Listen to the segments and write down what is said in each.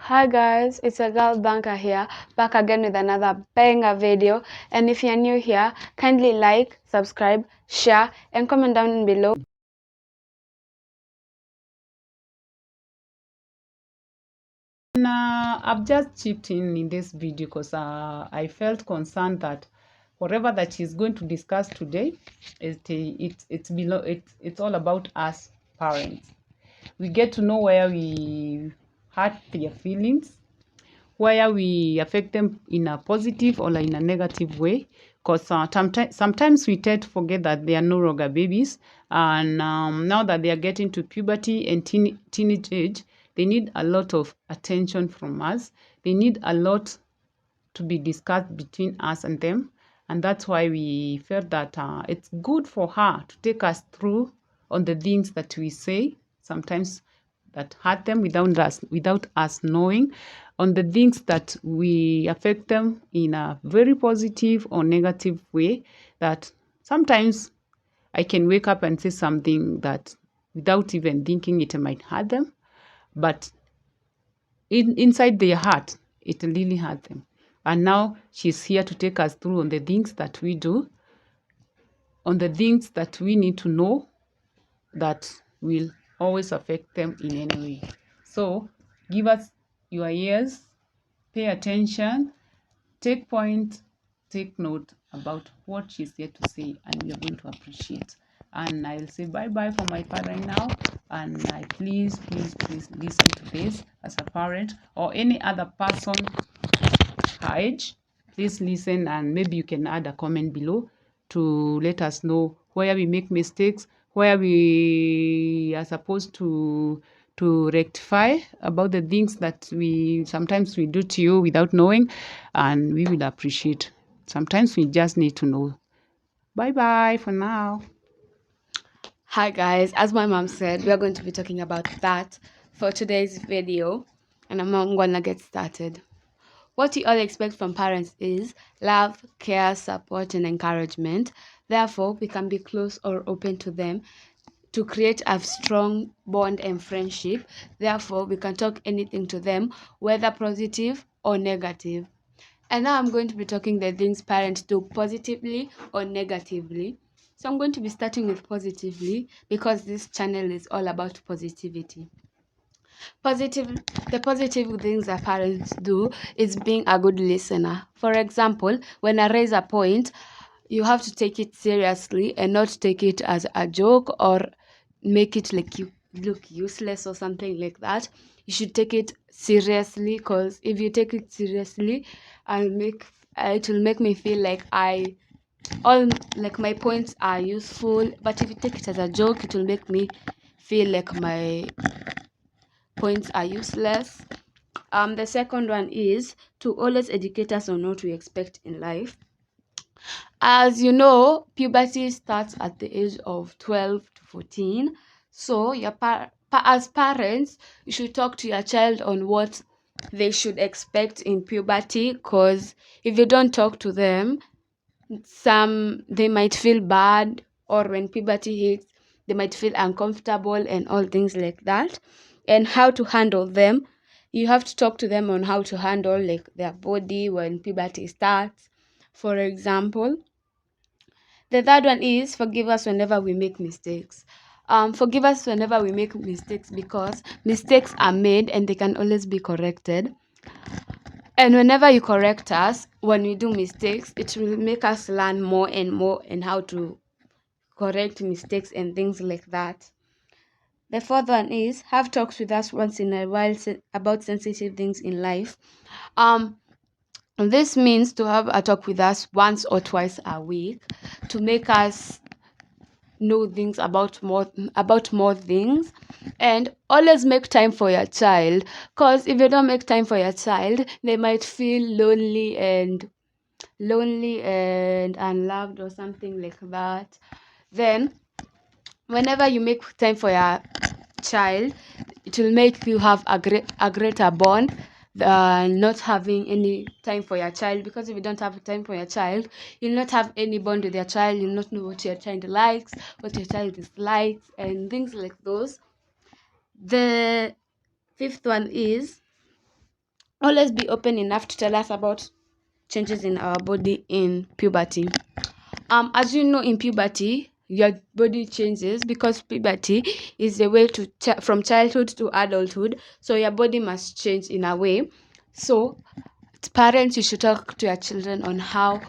Hi guys, it's your girl Blanca here, back again with another banger video. And if you're new here, kindly like, subscribe, share, and comment down below. I've just chipped in this video because I felt concerned that whatever that she's going to discuss today, it's all about us parents. We get to know where we hurt their feelings, where we affect them in a positive or in a negative way. Because sometimes we tend to forget that they are no longer babies. And now that they are getting to puberty and teenage age, they need a lot of attention from us. They need a lot to be discussed between us and them. And that's why we felt that it's good for her to take us through on the things that we say, sometimes that hurt them without us knowing, on the things that we affect them in a very positive or negative way, that sometimes I can wake up and say something that without even thinking it might hurt them, but inside their heart, it really hurt them. And now she's here to take us through on the things that we do, on the things that we need to know that will always affect them in any way. So give us your ears, pay attention, take point, take note about what she's here to say, and we are going to appreciate. And I'll say bye-bye for my part right now. And I please listen to this as a parent or any other person her age. Please listen, and maybe you can add a comment below to let us know where we make mistakes, where we are supposed to rectify about the things that we sometimes we do to you without knowing, and we will appreciate. Sometimes we just need to know. Bye bye for now. Hi guys, as my mom said, we are going to be talking about that for today's video. And I'm gonna get started. What we all expect from parents is love, care, support, and encouragement. Therefore, we can be close or open to them to create a strong bond and friendship. Therefore, we can talk anything to them, whether positive or negative. And now I'm going to be talking the things parents do positively or negatively. So I'm going to be starting with positively because this channel is all about positivity. The positive things that parents do is being a good listener. For example, when I raise a point, you have to take it seriously and not take it as a joke or make it like you look useless or something like that. You should take it seriously, because if you take it seriously, it will make me feel like my points are useful. But if you take it as a joke, it will make me feel like my points are useless. The second one is to always educate us on what we expect in life. As you know, puberty starts at the age of 12 to 14. So as parents, you should talk to your child on what they should expect in puberty, because if you don't talk to them, they might feel bad, or when puberty hits, they might feel uncomfortable and all things like that. And how to handle them, you have to talk to them on how to handle like their body when puberty starts, for example. The third one is forgive us whenever we make mistakes. Forgive us whenever we make mistakes, because mistakes are made and they can always be corrected. And whenever you correct us when we do mistakes, it will make us learn more and more and how to correct mistakes and things like that. The fourth one is have talks with us once in a while about sensitive things in life. This means to have a talk with us once or twice a week to make us know things about more things. And always make time for your child, because if you don't make time for your child, they might feel lonely and unloved or something like that. Then whenever you make time for your child, it will make you have a greater bond than not having any time for your child. Because if you don't have time for your child, you'll not have any bond with your child. You'll not know what your child likes, what your child dislikes, and things like those. The fifth one is always be open enough to tell us about changes in our body in puberty. As you know, in puberty, your body changes because puberty is the way to from childhood to adulthood. So your body must change in a way. So parents, you should talk to your children on how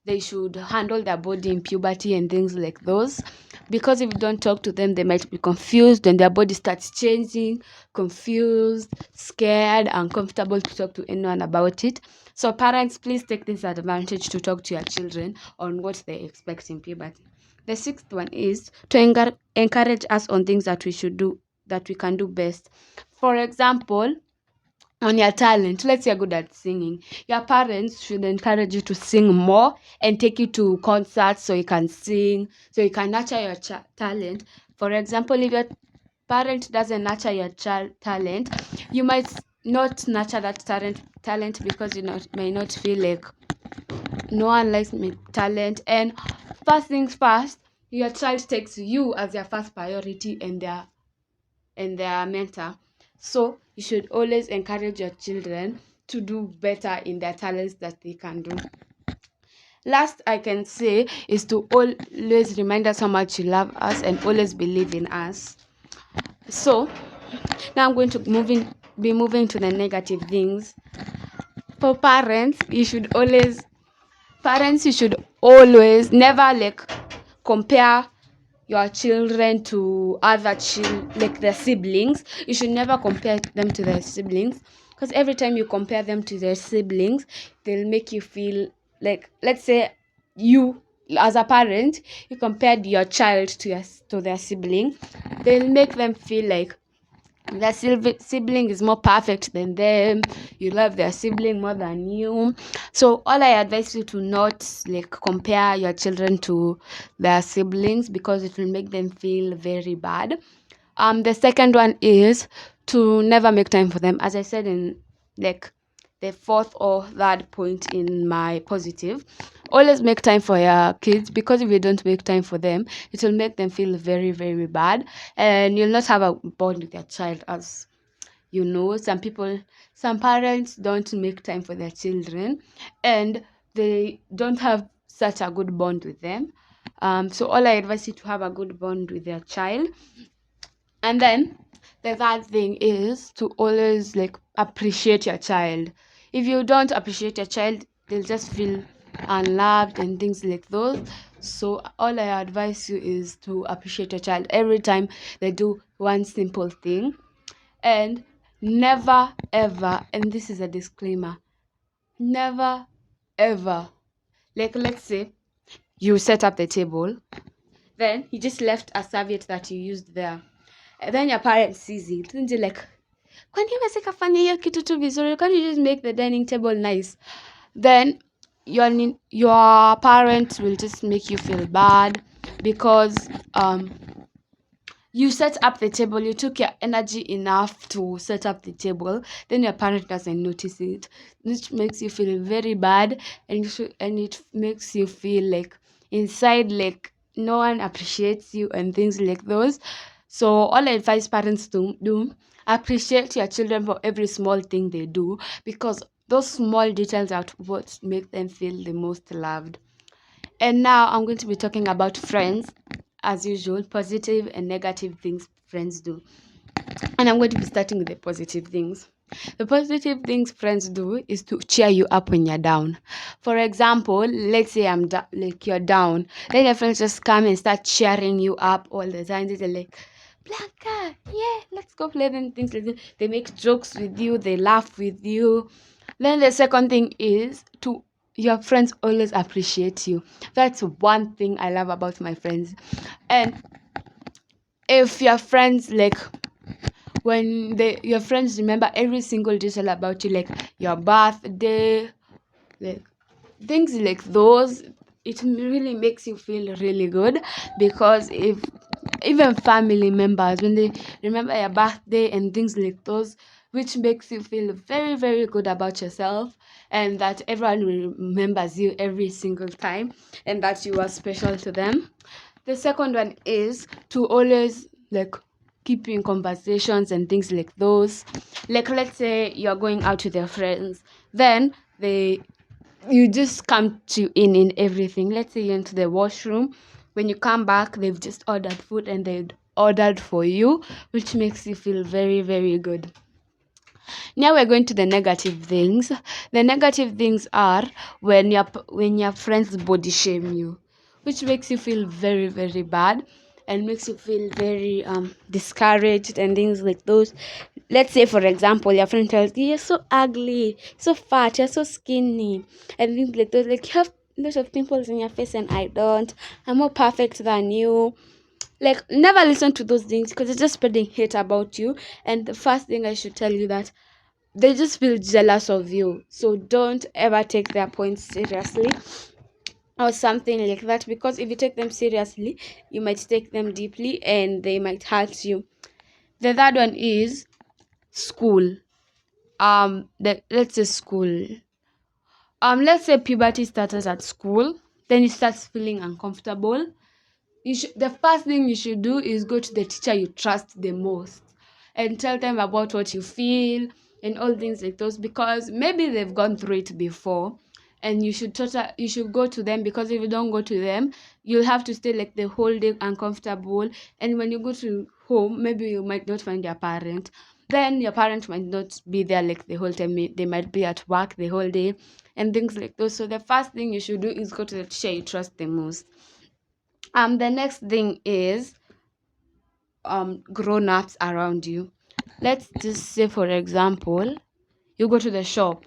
they should handle their body in puberty and things like those, because if you don't talk to them, they might be confused and their body starts changing, confused, scared, uncomfortable to talk to anyone about it. So parents, please take this advantage to talk to your children on what they expect in puberty. The sixth one is to encourage us on things that we should do, that we can do best. For example, on your talent, let's say you're good at singing, your parents should encourage you to sing more and take you to concerts so you can sing, so you can nurture your talent. For example, if your parent doesn't nurture your talent, you might not nurture that talent because you may not feel like no one likes my talent. And first things first, your child takes you as their first priority and their mentor. So you should always encourage your children to do better in their talents that they can do. Last I can say is to always remind us how much you love us and always believe in us. So now I'm going to be moving to the negative things. For parents, you should always never compare your children to other like their siblings. You should never compare them to their siblings, because every time you compare them to their siblings, they'll make you feel like, let's say you as a parent, you compared your child to their sibling, they'll make them feel like their sibling is more perfect than them. You love their sibling more than you. So all I advise you to not compare your children to their siblings, because it will make them feel very bad. The second one is to never make time for them, as I said in the fourth or third point in my positive. Always make time for your kids, because if you don't make time for them, it will make them feel very, very bad, and you'll not have a bond with your child. As you know, some parents don't make time for their children and they don't have such a good bond with them. So all I advise you to have a good bond with their child. And then the third thing is to always appreciate your child. If you don't appreciate your child, they'll just feel unloved and things like those. So all I advise you is to appreciate your child every time they do one simple thing. And never ever, and this is a disclaimer, never ever, let's say you set up the table, then you just left a serviette that you used there, and then your parent sees it, and you're like, kwani umeweza kufanya hiyo kitu tu vizuri, can't you just make the dining table nice? Then your parent will just make you feel bad, because you set up the table, you took your energy enough to set up the table, then your parent doesn't notice it, which makes you feel very bad, and it makes you feel like inside no one appreciates you and things like those. So all I advise parents to do, appreciate your children for every small thing they do, because those small details are what make them feel the most loved. And now I'm going to be talking about friends, as usual, positive and negative things friends do. And I'm going to be starting with the positive things. The positive things friends do is to cheer you up when you're down. For example, let's say you're down, then your friends just come and start cheering you up all the time. They're like, Blanca, yeah, let's go play them, things like that. They make jokes with you, they laugh with you. Then the second thing is your friends always appreciate you. That's one thing I love about my friends. And if your friends when your friends remember every single detail about you, like your birthday, things like those, it really makes you feel really good. Because if even family members, when they remember your birthday and things like those, which makes you feel very, very good about yourself, and that everyone remembers you every single time, and that you are special to them. The second one is to always keep you in conversations and things like those. Like, let's say you're going out with your friends, then you just come to in everything. Let's say you're into the washroom. When you come back, they've just ordered food and they've ordered for you, which makes you feel very, very good. Now we're going to the negative things. The negative things are when your friends body shame you, which makes you feel very, very bad and makes you feel very discouraged and things like those. Let's say, for example, your friend tells you, you're so ugly, so fat, you're so skinny, and things like those. Like, you have lots of pimples in your face and I don't. I'm more perfect than you. Like, never listen to those things because it's just spreading hate about you. And the first thing I should tell you that they just feel jealous of you. So don't ever take their points seriously or something like that, because if you take them seriously, you might take them deeply and they might hurt you. The third one is school. Let's say school. Let's say puberty started at school, then you start feeling uncomfortable. The first thing you should do is go to the teacher you trust the most and tell them about what you feel and all things like those, because maybe they've gone through it before, and you should go to them, because if you don't go to them, you'll have to stay like the whole day uncomfortable, and when you go to home, maybe you might not find your parent. Then your parent might not be there like the whole time. They might be at work the whole day and things like those. So the first thing you should do is go to the teacher you trust the most. The next thing is grown-ups around you. Let's just say, for example, you go to the shop.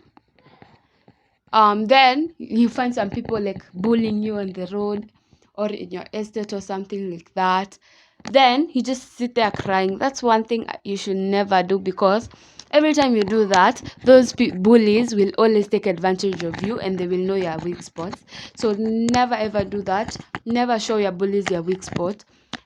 Then you find some people like bullying you on the road or in your estate or something like that. Then you just sit there crying. That's one thing you should never do, because every time you do that, those bullies will always take advantage of you and they will know your weak spots. So never ever do that. Never show your bullies your weak spot.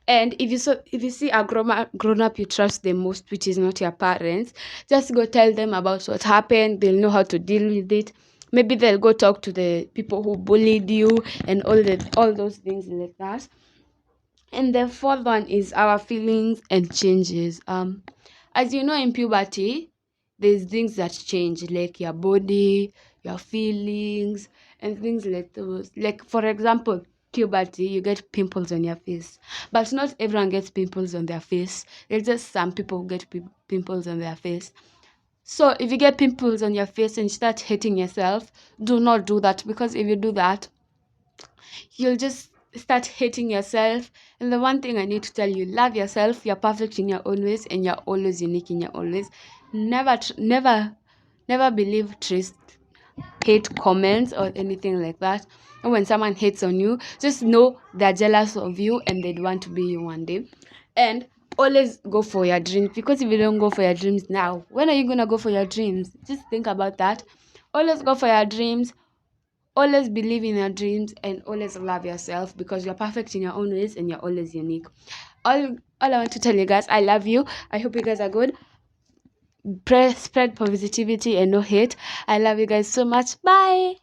And if you see a grown up you trust the most, which is not your parents, just go tell them about what happened. They'll know how to deal with it. Maybe they'll go talk to the people who bullied you and all those things like that. And the fourth one is our feelings and changes. As you know, in puberty, there's things that change, like your body, your feelings, and things like those. Like, for example, puberty, you get pimples on your face, but not everyone gets pimples on their face. There's just some people who get pimples on their face. So if you get pimples on your face and you start hating yourself, do not do that, because if you do that, you'll just start hating yourself. And the one thing I need to tell you, love yourself. You're perfect in your own ways and you're always unique in your own ways. Never believe trust hate comments or anything like that. And when someone hates on you, just know they're jealous of you and they'd want to be you one day. And always go for your dreams, because if you don't go for your dreams now, when are you gonna go for your dreams? Just think about that. Always go for your dreams. Always believe in your dreams and always love yourself, because you're perfect in your own ways and you're always unique. All I want to tell you guys, I love you. I hope you guys are good. Spread positivity and no hate. I love you guys so much. Bye.